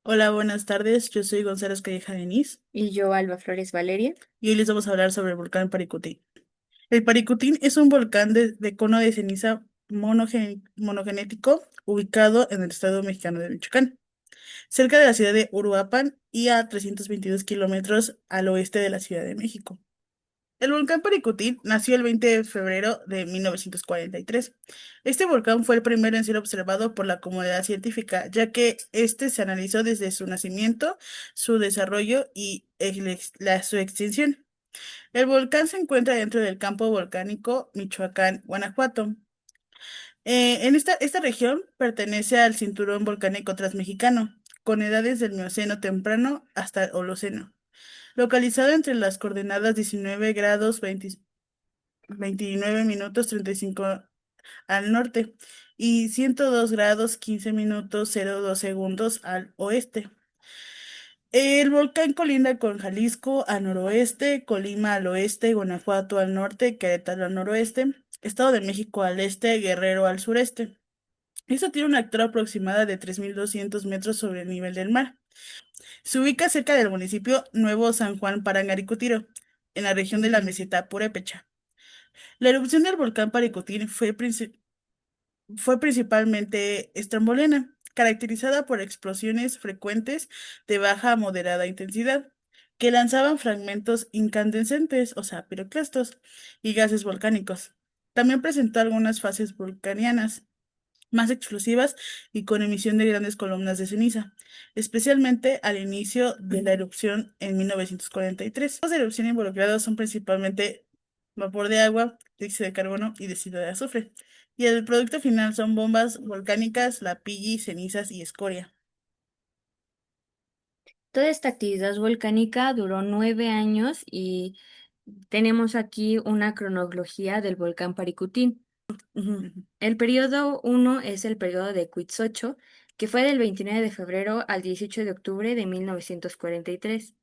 Hola, buenas tardes. Yo soy González Calleja Denis Y yo, Alba Flores Valeria. y hoy les vamos a hablar sobre el volcán Paricutín. El Paricutín es un volcán de cono de ceniza monogenético ubicado en el estado mexicano de Michoacán, cerca de la ciudad de Uruapan y a 322 kilómetros al oeste de la Ciudad de México. El volcán Paricutín nació el 20 de febrero de 1943. Este volcán fue el primero en ser observado por la comunidad científica, ya que este se analizó desde su nacimiento, su desarrollo y su extinción. El volcán se encuentra dentro del campo volcánico Michoacán, Guanajuato. En esta región pertenece al cinturón volcánico transmexicano, con edades del Mioceno temprano hasta el Holoceno, localizado entre las coordenadas 19 grados 29 minutos 35 al norte y 102 grados 15 minutos 02 segundos al oeste. El volcán colinda con Jalisco al noroeste, Colima al oeste, Guanajuato al norte, Querétaro al noroeste, Estado de México al este, Guerrero al sureste. Esto tiene una altura aproximada de 3.200 metros sobre el nivel del mar. Se ubica cerca del municipio Nuevo San Juan Parangaricutiro, en la región de la meseta Purépecha. La erupción del volcán Paricutín fue principalmente estramboliana, caracterizada por explosiones frecuentes de baja a moderada intensidad, que lanzaban fragmentos incandescentes, o sea, piroclastos, y gases volcánicos. También presentó algunas fases volcanianas más explosivas y con emisión de grandes columnas de ceniza, especialmente al inicio de la erupción en 1943. Los tipos de erupción involucrados son principalmente vapor de agua, dióxido de carbono y dióxido de azufre. Y el producto final son bombas volcánicas, lapilli, cenizas y escoria. Toda esta actividad volcánica duró 9 años y tenemos aquí una cronología del volcán Paricutín. Ujú. El periodo uno es el periodo de Huitzoche, que fue del 29 de febrero al 18 de octubre de 1943.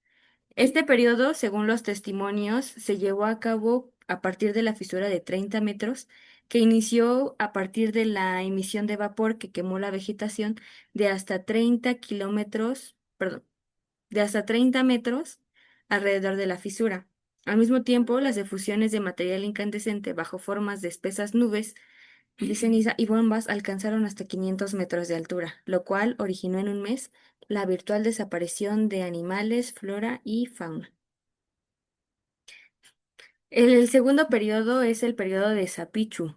Este periodo, según los testimonios, se llevó a cabo a partir de la fisura de 30 metros, que inició a partir de la emisión de vapor que quemó la vegetación de hasta 30 kilómetros, perdón, de hasta 30 metros alrededor de la fisura. Al mismo tiempo, las efusiones de material incandescente bajo formas de espesas nubes de ceniza y bombas alcanzaron hasta 500 metros de altura, lo cual originó en un mes la virtual desaparición de animales, flora y fauna. El segundo periodo es el periodo de Sapichu,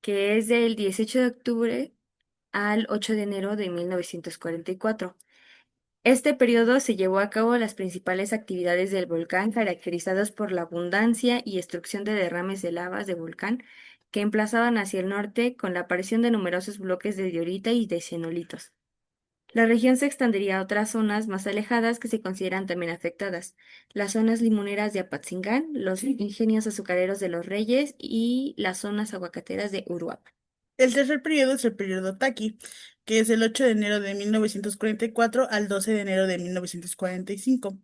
que es del 18 de octubre al 8 de enero de 1944. Este periodo se llevó a cabo las principales actividades del volcán, caracterizadas por la abundancia y destrucción de derrames de lavas de volcán que emplazaban hacia el norte con la aparición de numerosos bloques de diorita y de xenolitos. La región se extendería a otras zonas más alejadas que se consideran también afectadas, las zonas limoneras de Apatzingán, los ingenios azucareros de Los Reyes y las zonas aguacateras de Uruapan. El tercer periodo es el periodo Taqui, que es el 8 de enero de 1944 al 12 de enero de 1945.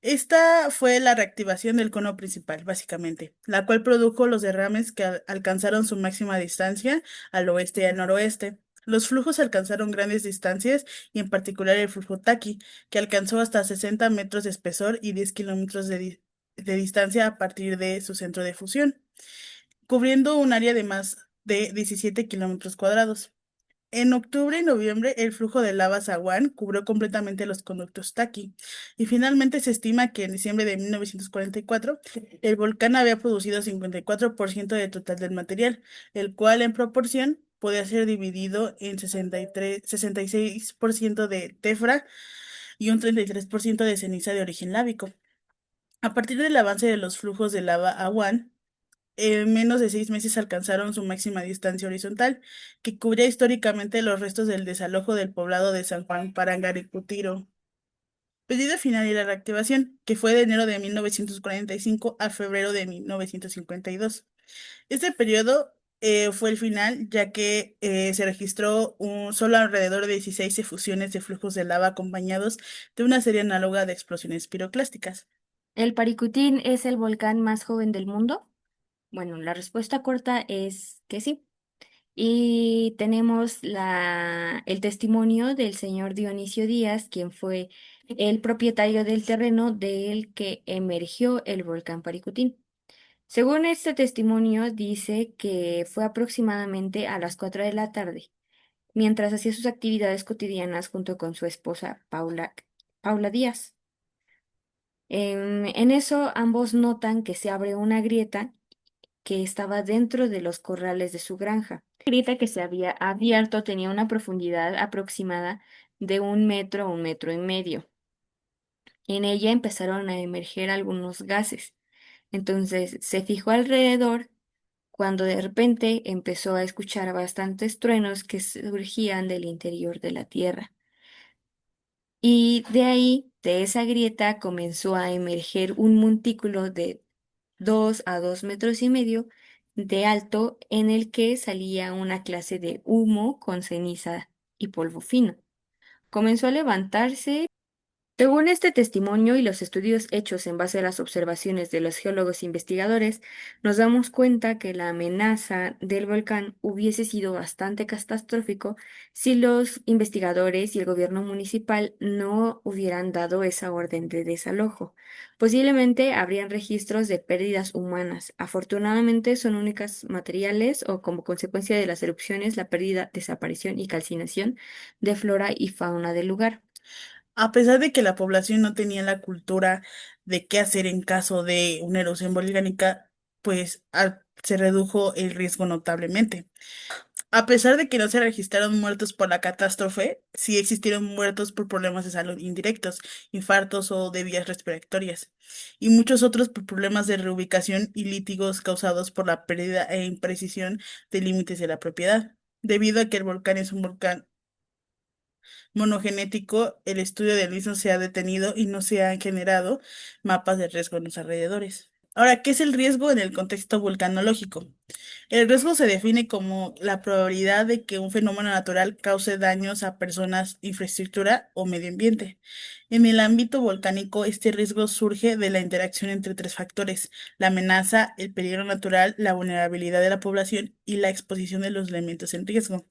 Esta fue la reactivación del cono principal, básicamente, la cual produjo los derrames que alcanzaron su máxima distancia al oeste y al noroeste. Los flujos alcanzaron grandes distancias y en particular el flujo Taqui, que alcanzó hasta 60 metros de espesor y 10 kilómetros de distancia a partir de su centro de fusión, cubriendo un área de más de 17 kilómetros cuadrados. En octubre y noviembre, el flujo de lava Zaguán cubrió completamente los conductos Taqui, y finalmente se estima que en diciembre de 1944 el volcán había producido 54% del total del material, el cual en proporción podía ser dividido en 66% de tefra y un 33% de ceniza de origen lábico. A partir del avance de los flujos de lava Aguán, en menos de 6 meses alcanzaron su máxima distancia horizontal, que cubría históricamente los restos del desalojo del poblado de San Juan Parangaricutiro. Pedido final y la reactivación, que fue de enero de 1945 a febrero de 1952. Este periodo fue el final, ya que se registró solo alrededor de 16 efusiones de flujos de lava acompañados de una serie análoga de explosiones piroclásticas. ¿El Paricutín es el volcán más joven del mundo? Bueno, la respuesta corta es que sí. Y tenemos el testimonio del señor Dionisio Díaz, quien fue el propietario del terreno del que emergió el volcán Paricutín. Según este testimonio, dice que fue aproximadamente a las 4 de la tarde, mientras hacía sus actividades cotidianas junto con su esposa Paula Díaz. En eso ambos notan que se abre una grieta que estaba dentro de los corrales de su granja. La grieta que se había abierto tenía una profundidad aproximada de 1 metro a 1 metro y medio. En ella empezaron a emerger algunos gases. Entonces se fijó alrededor cuando de repente empezó a escuchar bastantes truenos que surgían del interior de la tierra. Y de ahí, de esa grieta, comenzó a emerger un montículo de 2 a 2 metros y medio de alto en el que salía una clase de humo con ceniza y polvo fino. Comenzó a levantarse. Según este testimonio y los estudios hechos en base a las observaciones de los geólogos investigadores, nos damos cuenta que la amenaza del volcán hubiese sido bastante catastrófico si los investigadores y el gobierno municipal no hubieran dado esa orden de desalojo. Posiblemente habrían registros de pérdidas humanas. Afortunadamente son únicas materiales o como consecuencia de las erupciones la pérdida, desaparición y calcinación de flora y fauna del lugar. A pesar de que la población no tenía la cultura de qué hacer en caso de una erosión volcánica, pues se redujo el riesgo notablemente. A pesar de que no se registraron muertos por la catástrofe, sí existieron muertos por problemas de salud indirectos, infartos o de vías respiratorias, y muchos otros por problemas de reubicación y litigos causados por la pérdida e imprecisión de límites de la propiedad. Debido a que el volcán es un volcán monogenético, el estudio del mismo se ha detenido y no se han generado mapas de riesgo en los alrededores. Ahora, ¿qué es el riesgo en el contexto vulcanológico? El riesgo se define como la probabilidad de que un fenómeno natural cause daños a personas, infraestructura o medio ambiente. En el ámbito volcánico, este riesgo surge de la interacción entre tres factores: la amenaza, el peligro natural, la vulnerabilidad de la población y la exposición de los elementos en riesgo.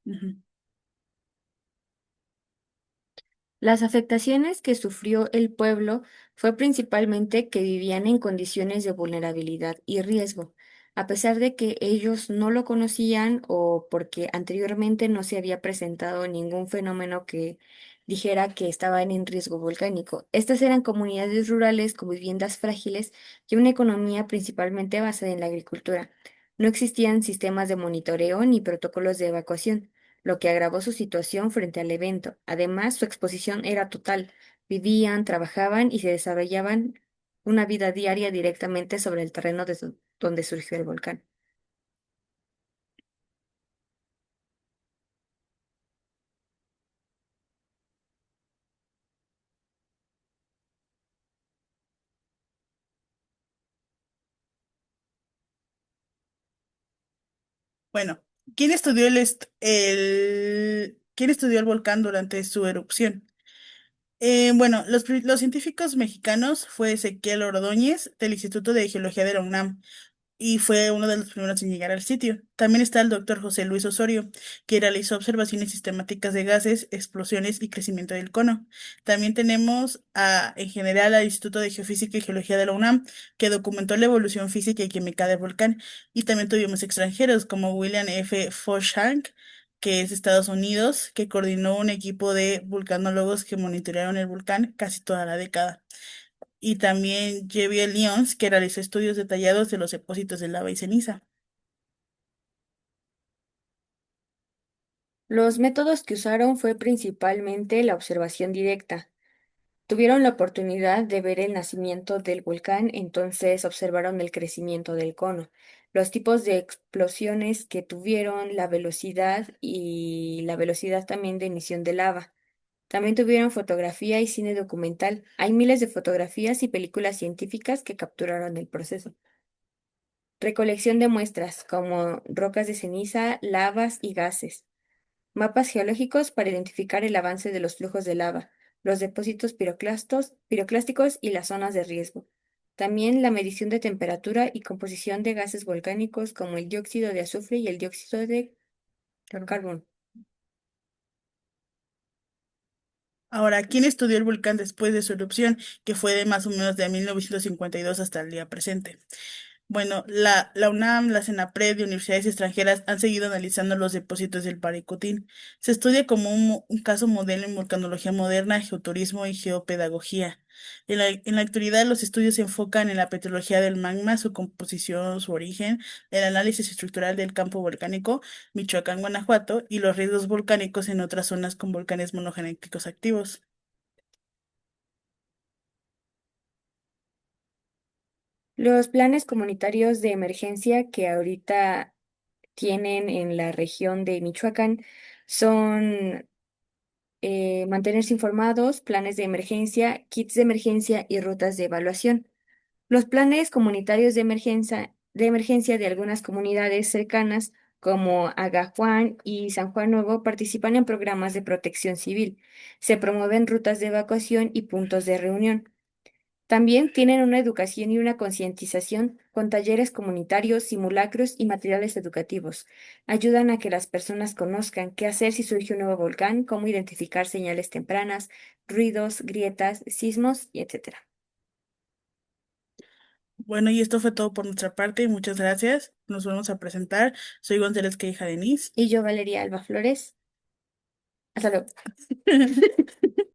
Ujú. Las afectaciones que sufrió el pueblo fue principalmente que vivían en condiciones de vulnerabilidad y riesgo, a pesar de que ellos no lo conocían o porque anteriormente no se había presentado ningún fenómeno que dijera que estaban en riesgo volcánico. Estas eran comunidades rurales con viviendas frágiles y una economía principalmente basada en la agricultura. No existían sistemas de monitoreo ni protocolos de evacuación, lo que agravó su situación frente al evento. Además, su exposición era total. Vivían, trabajaban y se desarrollaban una vida diaria directamente sobre el terreno donde surgió el volcán. Bueno, ¿quién estudió el volcán durante su erupción? Bueno, los científicos mexicanos fue Ezequiel Ordóñez del Instituto de Geología de la UNAM y fue uno de los primeros en llegar al sitio. También está el doctor José Luis Osorio, que realizó observaciones sistemáticas de gases, explosiones y crecimiento del cono. También tenemos en general al Instituto de Geofísica y Geología de la UNAM, que documentó la evolución física y química del volcán. Y también tuvimos extranjeros como William F. Forshank, que es de Estados Unidos, que coordinó un equipo de vulcanólogos que monitorearon el volcán casi toda la década, y también Xavier Lyons, que realizó estudios detallados de los depósitos de lava y ceniza. Los métodos que usaron fue principalmente la observación directa. Tuvieron la oportunidad de ver el nacimiento del volcán, entonces observaron el crecimiento del cono, los tipos de explosiones que tuvieron, la velocidad y la velocidad también de emisión de lava. También tuvieron fotografía y cine documental. Hay miles de fotografías y películas científicas que capturaron el proceso. Recolección de muestras como rocas de ceniza, lavas y gases. Mapas geológicos para identificar el avance de los flujos de lava, los depósitos piroclásticos y las zonas de riesgo. También la medición de temperatura y composición de gases volcánicos como el dióxido de azufre y el dióxido de carbono. Ahora, ¿quién estudió el volcán después de su erupción, que fue de más o menos de 1952 hasta el día presente? Bueno, la UNAM, la CENAPRED y universidades extranjeras han seguido analizando los depósitos del Paricutín. Se estudia como un caso modelo en volcanología moderna, geoturismo y geopedagogía. En la actualidad, los estudios se enfocan en la petrología del magma, su composición, su origen, el análisis estructural del campo volcánico, Michoacán, Guanajuato, y los riesgos volcánicos en otras zonas con volcanes monogenéticos activos. Los planes comunitarios de emergencia que ahorita tienen en la región de Michoacán son mantenerse informados, planes de emergencia, kits de emergencia y rutas de evaluación. Los planes comunitarios de emergencia de algunas comunidades cercanas, como Agajuán y San Juan Nuevo, participan en programas de protección civil. Se promueven rutas de evacuación y puntos de reunión. También tienen una educación y una concientización con talleres comunitarios, simulacros y materiales educativos. Ayudan a que las personas conozcan qué hacer si surge un nuevo volcán, cómo identificar señales tempranas, ruidos, grietas, sismos, y etcétera. Bueno, y esto fue todo por nuestra parte. Muchas gracias. Nos vamos a presentar. Soy González, que hija de Denise. Y yo, Valeria Alba Flores. Hasta luego.